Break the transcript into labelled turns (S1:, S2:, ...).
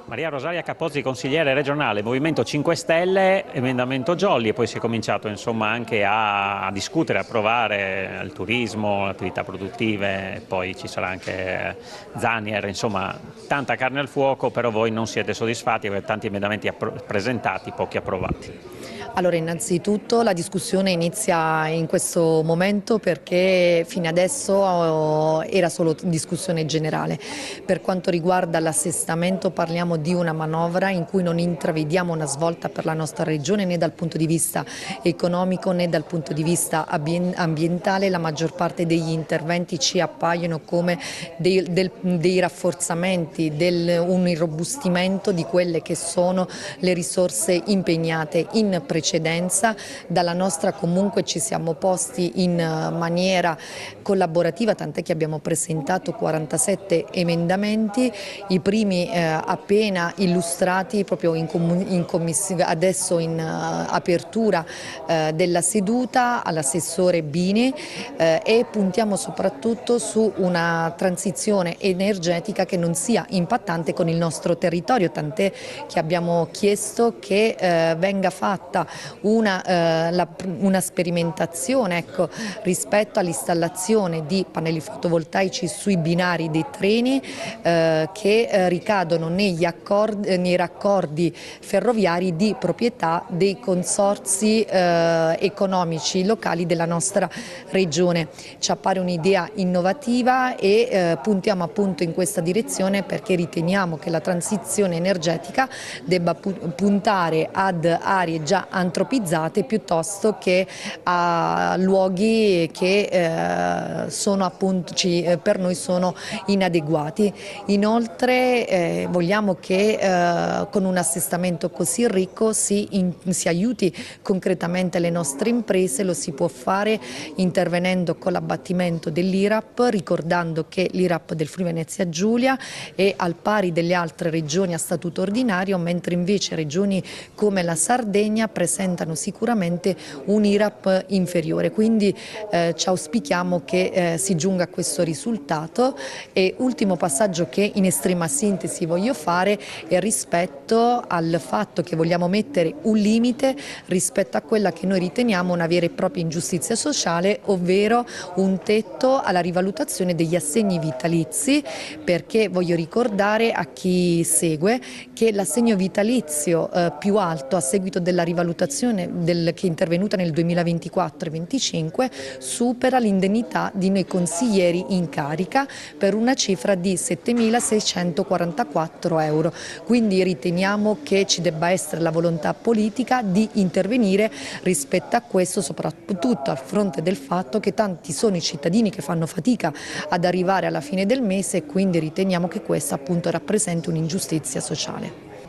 S1: Maria Rosaria Capozzi, consigliere regionale, Movimento 5 Stelle, emendamento Jolly, e poi si è cominciato insomma anche a discutere, a provare il turismo, le attività produttive, poi ci sarà anche Zanier, insomma tanta carne al fuoco, però voi non siete soddisfatti perché tanti emendamenti presentati, pochi approvati.
S2: Allora, innanzitutto la discussione inizia in questo momento perché fino adesso era solo discussione generale. Per quanto riguarda l'assestamento parliamo di una manovra in cui non intravediamo una svolta per la nostra regione né dal punto di vista economico né dal punto di vista ambientale. La maggior parte degli interventi ci appaiono come dei rafforzamenti, un irrobustimento di quelle che sono le risorse impegnate in precedenza. Dalla nostra comunque ci siamo posti in maniera collaborativa, tant'è che abbiamo presentato 47 emendamenti, i primi appena illustrati proprio adesso in apertura della seduta all'assessore Bini e puntiamo soprattutto su una transizione energetica che non sia impattante con il nostro territorio, tant'è che abbiamo chiesto che venga fatta una sperimentazione rispetto all'installazione di pannelli fotovoltaici sui binari dei treni che ricadono nei raccordi ferroviari di proprietà dei consorzi economici locali della nostra regione. Ci appare un'idea innovativa e puntiamo appunto in questa direzione perché riteniamo che la transizione energetica debba puntare ad aree già antropizzate piuttosto che a luoghi che sono appunto, per noi sono inadeguati. Inoltre vogliamo che con un assestamento così ricco si aiuti concretamente le nostre imprese, lo si può fare intervenendo con l'abbattimento dell'IRAP, ricordando che l'IRAP del Friuli Venezia Giulia è al pari delle altre regioni a statuto ordinario, mentre invece regioni come la Sardegna presentano sicuramente un IRAP inferiore, quindi ci auspichiamo che si giunga a questo risultato. E ultimo passaggio che in estrema sintesi voglio fare è rispetto al fatto che vogliamo mettere un limite rispetto a quella che noi riteniamo una vera e propria ingiustizia sociale, ovvero un tetto alla rivalutazione degli assegni vitalizi, perché voglio ricordare a chi segue che l'assegno vitalizio più alto a seguito della rivalutazione che è intervenuta nel 2024 e 2025 supera l'indennità di noi consiglieri in carica per una cifra di 7.644 euro. Quindi riteniamo che ci debba essere la volontà politica di intervenire rispetto a questo, soprattutto a fronte del fatto che tanti sono i cittadini che fanno fatica ad arrivare alla fine del mese e quindi riteniamo che questa appunto rappresenti un'ingiustizia sociale.